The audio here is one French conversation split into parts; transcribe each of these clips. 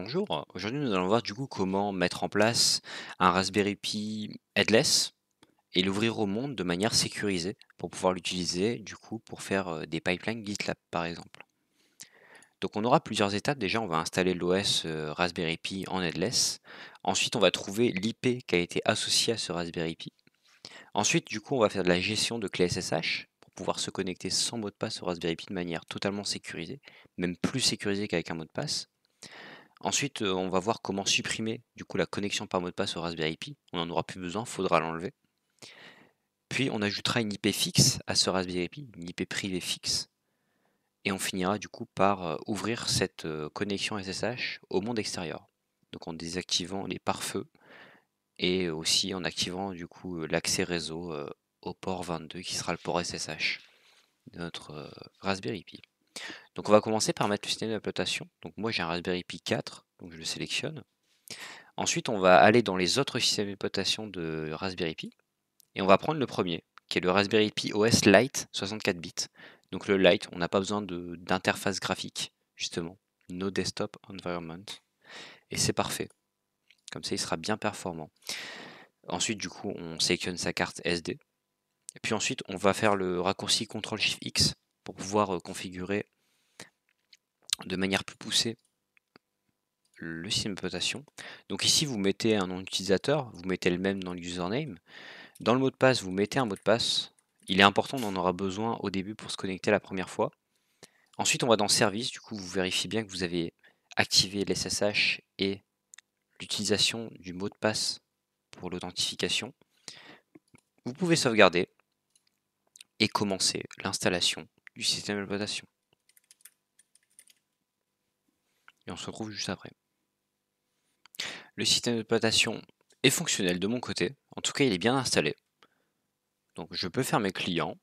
Bonjour, aujourd'hui nous allons voir du coup comment mettre en place un Raspberry Pi headless et l'ouvrir au monde de manière sécurisée pour pouvoir l'utiliser du coup pour faire des pipelines GitLab par exemple. Donc on aura plusieurs étapes. Déjà on va installer l'OS Raspberry Pi en headless. Ensuite on va trouver l'IP qui a été associé à ce Raspberry Pi. Ensuite du coup on va faire de la gestion de clés SSH pour pouvoir se connecter sans mot de passe au Raspberry Pi de manière totalement sécurisée, même plus sécurisée qu'avec un mot de passe. Ensuite, on va voir comment supprimer du coup la connexion par mot de passe au Raspberry Pi. On n'en aura plus besoin, faudra l'enlever. Puis on ajoutera une IP fixe à ce Raspberry Pi, une IP privée fixe. Et on finira du coup par ouvrir cette connexion SSH au monde extérieur. Donc en désactivant les pare-feux et aussi en activant du coup l'accès réseau au port 22 qui sera le port SSH de notre Raspberry Pi. Donc on va commencer par mettre le système d'exploitation. Donc moi j'ai un Raspberry Pi 4, donc je le sélectionne. Ensuite, on va aller dans les autres systèmes d'exploitation de Raspberry Pi et on va prendre le premier, qui est le Raspberry Pi OS Lite 64 bits. Donc le Lite, on n'a pas besoin d'interface graphique, justement. No desktop environment. Et c'est parfait. Comme ça, il sera bien performant. Ensuite, du coup, on sélectionne sa carte SD. Et puis ensuite, on va faire le raccourci CTRL-SHIFT-X pour pouvoir configurer de manière plus poussée le système d'exploitation. Donc ici, vous mettez un nom d'utilisateur, vous mettez le même dans le username. Dans le mot de passe, vous mettez un mot de passe. Il est important, on en aura besoin au début pour se connecter la première fois. Ensuite, on va dans Service. Du coup, vous vérifiez bien que vous avez activé l'SSH et l'utilisation du mot de passe pour l'authentification. Vous pouvez sauvegarder et commencer l'installation du système d'exploitation. Et on se retrouve juste après. Le système d'exploitation est fonctionnel de mon côté. En tout cas, il est bien installé. Donc, je peux faire mes clients,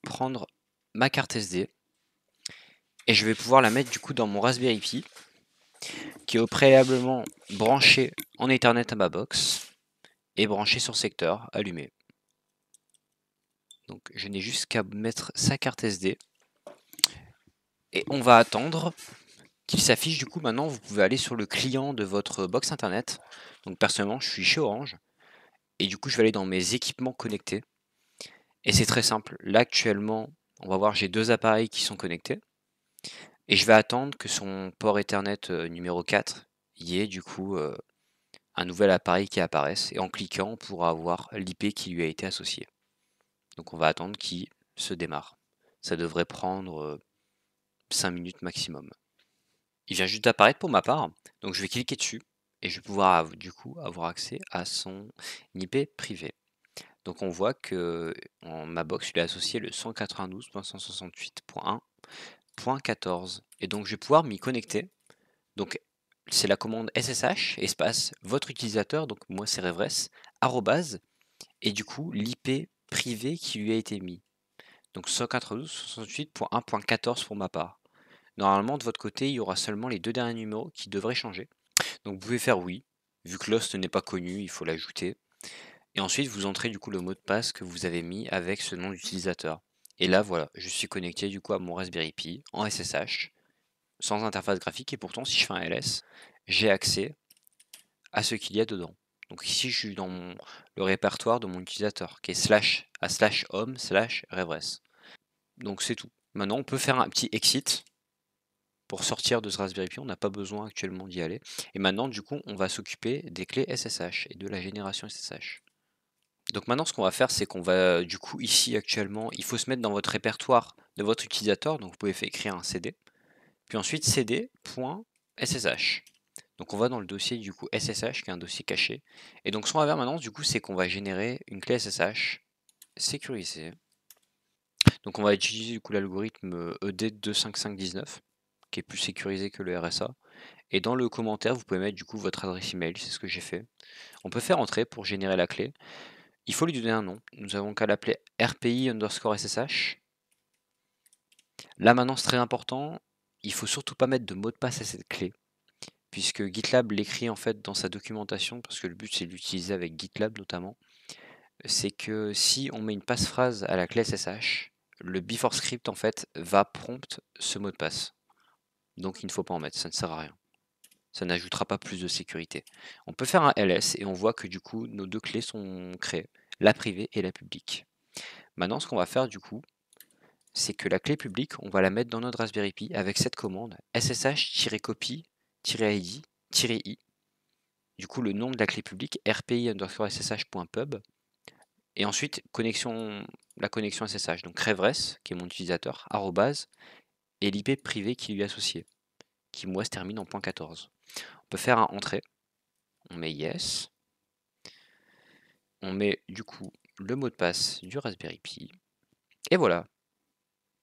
prendre ma carte SD et je vais pouvoir la mettre du coup dans mon Raspberry Pi qui est au préalablement branché en Ethernet à ma box et branché sur secteur allumé. Donc je n'ai juste qu'à mettre sa carte SD et on va attendre qu'il s'affiche. Du coup maintenant vous pouvez aller sur le client de votre box internet. Donc personnellement je suis chez Orange et du coup je vais aller dans mes équipements connectés et c'est très simple. Là actuellement on va voir j'ai deux appareils qui sont connectés et je vais attendre que son port Ethernet numéro 4 y ait du coup un nouvel appareil qui apparaisse et en cliquant on pourra avoir l'IP qui lui a été associé. Donc on va attendre qu'il se démarre. Ça devrait prendre 5 minutes maximum. Il vient juste d'apparaître pour ma part, donc je vais cliquer dessus et je vais pouvoir du coup avoir accès à son IP privé. Donc on voit que en ma box il est associé le 192.168.1.14 et donc je vais pouvoir m'y connecter. Donc c'est la commande SSH espace votre utilisateur, donc moi c'est Revress, arrobase, et du coup l'IP privé qui lui a été mis. Donc 192.168.1.14 pour ma part. Normalement de votre côté il y aura seulement les deux derniers numéros qui devraient changer. Donc vous pouvez faire oui, vu que l'host n'est pas connu, il faut l'ajouter. Et ensuite vous entrez du coup le mot de passe que vous avez mis avec ce nom d'utilisateur. Et là voilà, je suis connecté du coup à mon Raspberry Pi en SSH, sans interface graphique, et pourtant si je fais un ls, j'ai accès à ce qu'il y a dedans. Donc ici je suis dans le répertoire de mon utilisateur qui est slash à slash home slash revress. Donc c'est tout. Maintenant on peut faire un petit exit pour sortir de ce Raspberry Pi, on n'a pas besoin actuellement d'y aller. Et maintenant du coup on va s'occuper des clés SSH et de la génération SSH. Donc maintenant ce qu'on va faire c'est qu'on va du coup ici actuellement il faut se mettre dans votre répertoire de votre utilisateur, donc vous pouvez écrire un CD, puis ensuite cd.ssh. Donc on va dans le dossier du coup SSH qui est un dossier caché. Et donc ce qu'on va faire maintenant du coup c'est qu'on va générer une clé SSH sécurisée. Donc on va utiliser du coup l'algorithme ED25519 qui est plus sécurisé que le RSA. Et dans le commentaire vous pouvez mettre du coup votre adresse email, c'est ce que j'ai fait. On peut faire entrer pour générer la clé. Il faut lui donner un nom. Nous avons qu'à l'appeler RPI_SSH. Là maintenant c'est très important, il faut surtout pas mettre de mot de passe à cette clé, puisque GitLab l'écrit en fait dans sa documentation, parce que le but c'est de l'utiliser avec GitLab notamment, c'est que si on met une passphrase à la clé SSH, le before script en fait va prompt ce mot de passe. Donc il ne faut pas en mettre, ça ne sert à rien. ça n'ajoutera pas plus de sécurité. On peut faire un ls et on voit que du coup nos deux clés sont créées, la privée et la publique. Maintenant ce qu'on va faire du coup, c'est que la clé publique, on va la mettre dans notre Raspberry Pi avec cette commande ssh-copy-id-i. Du coup le nom de la clé publique rpi_ssh.pub et ensuite la connexion SSH, donc Revres, qui est mon utilisateur, arrobase, et l'IP privé qui lui est associé, qui moi se termine en .14. On peut faire un entrée, on met yes, on met du coup le mot de passe du Raspberry Pi, et voilà,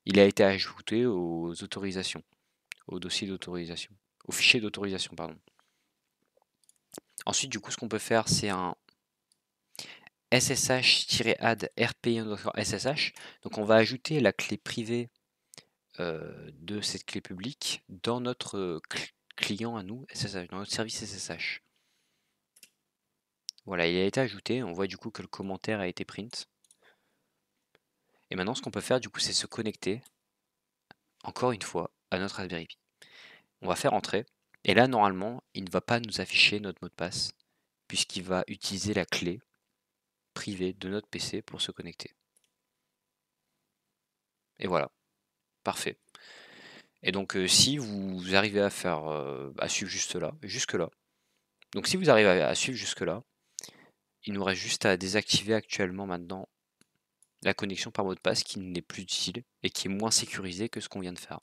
il a été ajouté aux autorisations, au dossier d'autorisation, au fichier d'autorisation, pardon. Ensuite, du coup, ce qu'on peut faire, c'est un ssh-add rpi_ssh. Donc, on va ajouter la clé privée de cette clé publique dans notre client à nous, SSH, dans notre service SSH. Voilà, il a été ajouté. On voit du coup que le commentaire a été print. Et maintenant, ce qu'on peut faire, du coup, c'est se connecter, encore une fois, à notre Raspberry Pi. On va faire entrer. Et là, normalement, il ne va pas nous afficher notre mot de passe, puisqu'il va utiliser la clé privée de notre PC pour se connecter. Et voilà, parfait. Et donc, si vous arrivez à faire, à suivre jusque-là, donc si vous arrivez à suivre jusque-là, il nous reste juste à désactiver actuellement maintenant la connexion par mot de passe qui n'est plus utile et qui est moins sécurisée que ce qu'on vient de faire.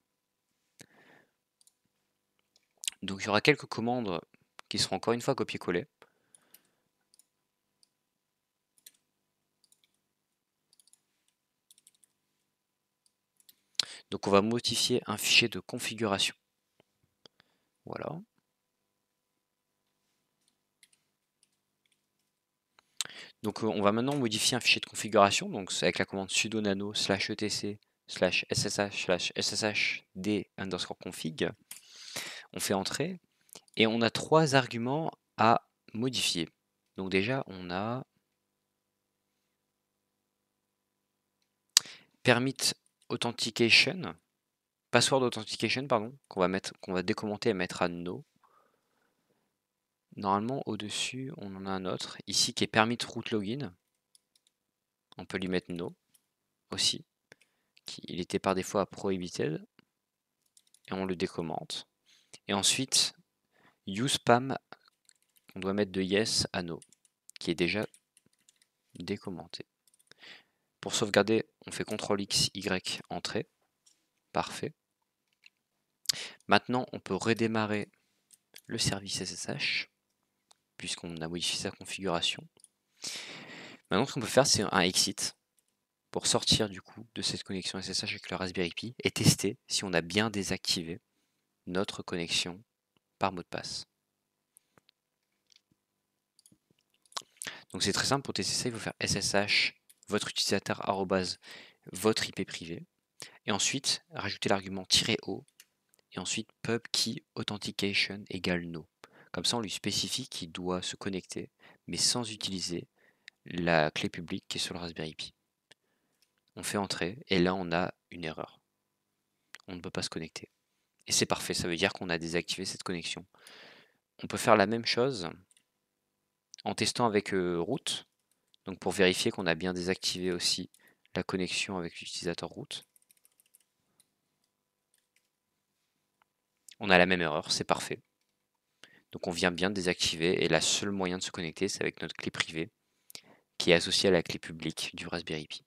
Donc il y aura quelques commandes qui seront encore une fois copier-coller. Donc on va modifier un fichier de configuration. Voilà. Donc on va maintenant modifier un fichier de configuration. Donc c'est avec la commande sudo nano /etc/ssh/sshd_config. On fait entrer et on a 3 arguments à modifier. Donc déjà on a permit authentication, password authentication pardon, qu'on va décommenter et mettre à no. Normalement au-dessus on en a un autre ici qui est permit root login. On peut lui mettre no aussi. Il était par défaut à prohibited et on le décommente. Et ensuite use pam, on doit mettre de yes à no qui est déjà décommenté. Pour sauvegarder, on fait CTRL X, Y, entrée. Parfait. Maintenant, on peut redémarrer le service SSH, puisqu'on a modifié sa configuration. Maintenant, ce qu'on peut faire, c'est un exit, pour sortir du coup de cette connexion SSH avec le Raspberry Pi, et tester si on a bien désactivé notre connexion par mot de passe. Donc c'est très simple, pour tester ça, il faut faire SSH, votre utilisateur, arrobase, votre IP privé, et ensuite rajouter l'argument -o, et ensuite pub key authentication égale no. Comme ça on lui spécifie qu'il doit se connecter, mais sans utiliser la clé publique qui est sur le Raspberry Pi. On fait entrer, et là on a une erreur. On ne peut pas se connecter. Et c'est parfait, ça veut dire qu'on a désactivé cette connexion. On peut faire la même chose en testant avec root, donc pour vérifier qu'on a bien désactivé aussi la connexion avec l'utilisateur root. On a la même erreur, c'est parfait. Donc on vient bien de désactiver et la seule moyen de se connecter, c'est avec notre clé privée qui est associée à la clé publique du Raspberry Pi.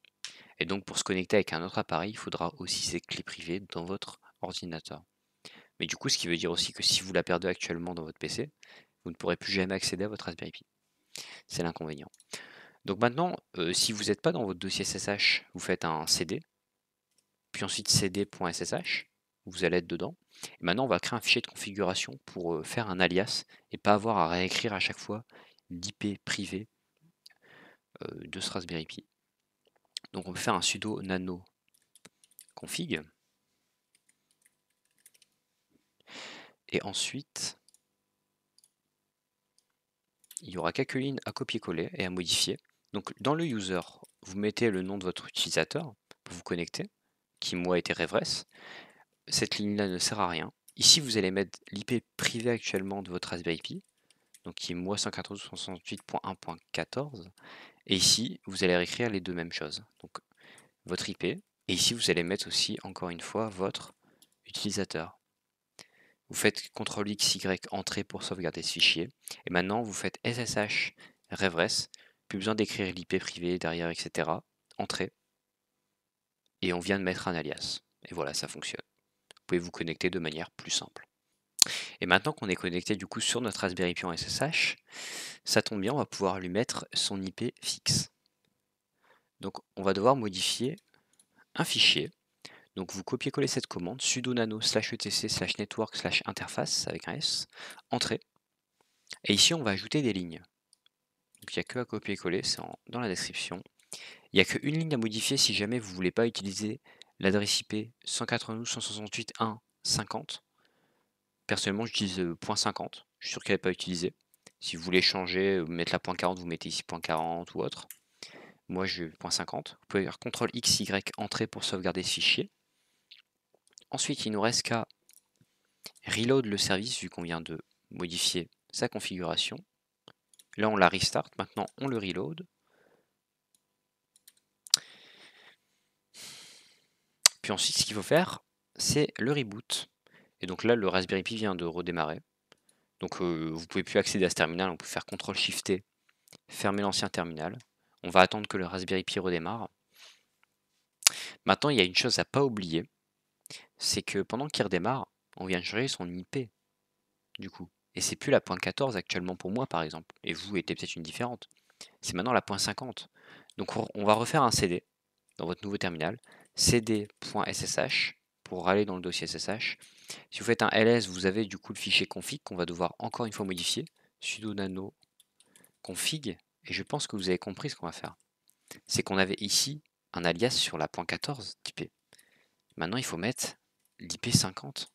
Et donc pour se connecter avec un autre appareil, il faudra aussi cette clé privée dans votre ordinateur. Mais du coup, ce qui veut dire aussi que si vous la perdez actuellement dans votre PC, vous ne pourrez plus jamais accéder à votre Raspberry Pi. C'est l'inconvénient. Donc maintenant, si vous n'êtes pas dans votre dossier SSH, vous faites un cd, puis ensuite cd.ssh, vous allez être dedans. Et maintenant, on va créer un fichier de configuration pour faire un alias et pas avoir à réécrire à chaque fois l'IP privé de ce Raspberry Pi. Donc on peut faire un sudo nano config. Et ensuite, il y aura quelques lignes à copier-coller et à modifier. Donc dans le user, vous mettez le nom de votre utilisateur pour vous connecter, qui moi était Revres. Cette ligne-là ne sert à rien. Ici, vous allez mettre l'IP privé actuellement de votre Raspberry Pi, donc qui est moi 192.168.1.14. Et ici, vous allez réécrire les deux mêmes choses. Donc votre IP. Et ici, vous allez mettre aussi, encore une fois, votre utilisateur. Vous faites CTRL-X, Y, entrée pour sauvegarder ce fichier. Et maintenant, vous faites SSH revress. Plus besoin d'écrire l'IP privé derrière, etc. Entrée. Et on vient de mettre un alias. Et voilà, ça fonctionne. Vous pouvez vous connecter de manière plus simple. Et maintenant qu'on est connecté du coup sur notre Raspberry Pi en SSH, ça tombe bien, on va pouvoir lui mettre son IP fixe. Donc on va devoir modifier un fichier. Donc vous copiez-collez cette commande sudo nano /etc /network /interface avec un S, entrée. Et ici on va ajouter des lignes. Donc il n'y a que à copier-coller, c'est dans la description. Il n'y a qu'une ligne à modifier si jamais vous ne voulez pas utiliser l'adresse IP 192.168.1.50. Personnellement j'utilise .50, je suis sûr qu'elle n'est pas utilisée. Si vous voulez changer, mettre la .40, vous mettez ici .40 ou autre. Moi je .50. Vous pouvez faire CTRL-X, Y, entrée pour sauvegarder ce fichier. Ensuite, il nous reste qu'à reload le service vu qu'on vient de modifier sa configuration. Là, on la restart. Maintenant, on le reload. Puis ensuite, ce qu'il faut faire, c'est le reboot. Et donc là, le Raspberry Pi vient de redémarrer. Donc vous ne pouvez plus accéder à ce terminal. On peut faire CTRL-SHIFT-T, fermer l'ancien terminal. On va attendre que le Raspberry Pi redémarre. Maintenant, il y a une chose à ne pas oublier, c'est que pendant qu'il redémarre, on vient de changer son IP, du coup. Et c'est plus la .14 actuellement pour moi, par exemple. Et vous, était peut-être une différente. C'est maintenant la .50. Donc on va refaire un CD dans votre nouveau terminal, cd.ssh pour aller dans le dossier SSH. Si vous faites un ls, vous avez du coup le fichier config qu'on va devoir encore une fois modifier, sudo nano config, et je pense que vous avez compris ce qu'on va faire. C'est qu'on avait ici un alias sur la .14 d'IP. Maintenant il faut mettre l'IP 50,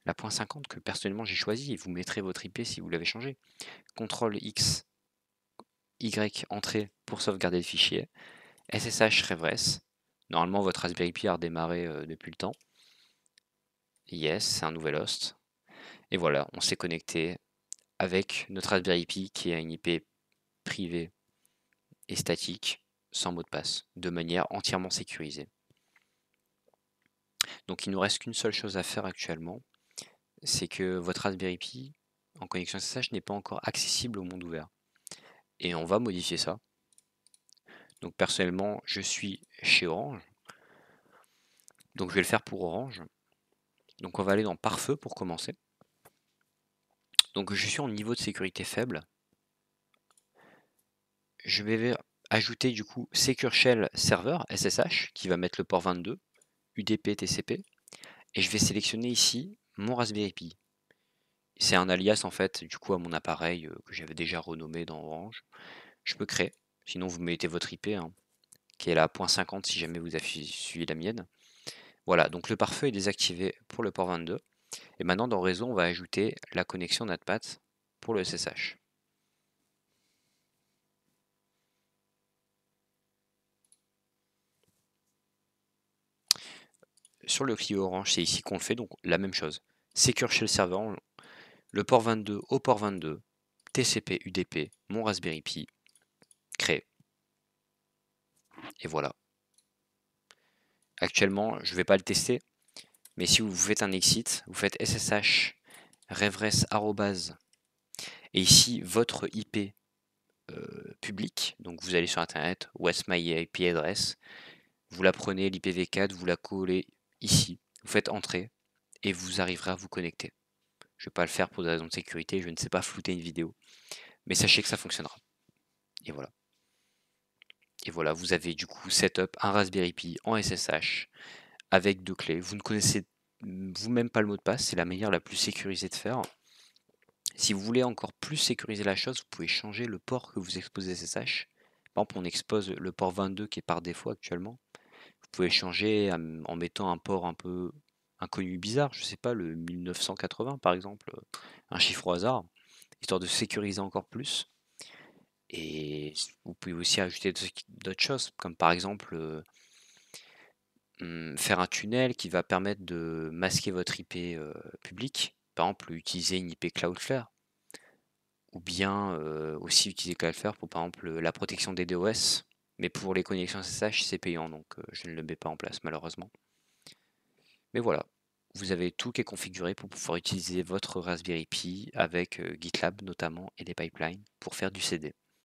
la .50 que personnellement j'ai choisi, et vous mettrez votre IP si vous l'avez changé. CTRL X, Y, entrée pour sauvegarder le fichier, SSH revress. Normalement, votre Raspberry Pi a redémarré depuis le temps. Yes, c'est un nouvel host. Et voilà, on s'est connecté avec notre Raspberry Pi qui a une IP privée et statique, sans mot de passe, de manière entièrement sécurisée. Donc il ne nous reste qu'une seule chose à faire actuellement, c'est que votre Raspberry Pi en connexion SSH n'est pas encore accessible au monde ouvert. Et on va modifier ça. Donc personnellement, je suis chez Orange. Donc je vais le faire pour Orange. Donc on va aller dans Pare-feu pour commencer. Donc je suis en niveau de sécurité faible. Je vais ajouter du coup Secure Shell Server SSH qui va mettre le port 22, UDP TCP, et je vais sélectionner ici mon Raspberry Pi. C'est un alias en fait du coup à mon appareil que j'avais déjà renommé dans Orange. Je peux créer, sinon vous mettez votre IP hein, qui est la .50 si jamais vous avez suivi la mienne. Voilà, donc le pare-feu est désactivé pour le port 22. Et maintenant dans réseau, on va ajouter la connexion NatPat pour le SSH. Sur le Clio Orange, c'est ici qu'on le fait, donc la même chose. Secure Shell Server, le port 22 au port 22, TCP, UDP, mon Raspberry Pi, créé. Et voilà. Actuellement, je ne vais pas le tester, mais si vous faites un exit, vous faites SSH revress arrobase et ici votre IP public, donc vous allez sur internet, what's my IP address, vous la prenez l'IPv4, vous la collez ici, vous faites entrer et vous arriverez à vous connecter. Je ne vais pas le faire pour des raisons de sécurité, je ne sais pas flouter une vidéo, mais sachez que ça fonctionnera. Et voilà. Et voilà, vous avez du coup setup un Raspberry Pi en SSH avec deux clés. Vous ne connaissez vous-même pas le mot de passe, c'est la manière la plus sécurisée de faire. Si vous voulez encore plus sécuriser la chose, vous pouvez changer le port que vous exposez SSH. Par exemple, on expose le port 22 qui est par défaut actuellement. Vous pouvez changer en mettant un port un peu inconnu bizarre, je sais pas, le 1980 par exemple, un chiffre au hasard, histoire de sécuriser encore plus. Et vous pouvez aussi ajouter d'autres choses, comme par exemple faire un tunnel qui va permettre de masquer votre IP, publique. Par exemple, utiliser une IP Cloudflare ou bien, aussi utiliser Cloudflare pour, par exemple, la protection des DOS. Mais pour les connexions SSH, c'est payant, donc je ne le mets pas en place malheureusement. Mais voilà, vous avez tout qui est configuré pour pouvoir utiliser votre Raspberry Pi avec, GitLab notamment et des pipelines pour faire du CD.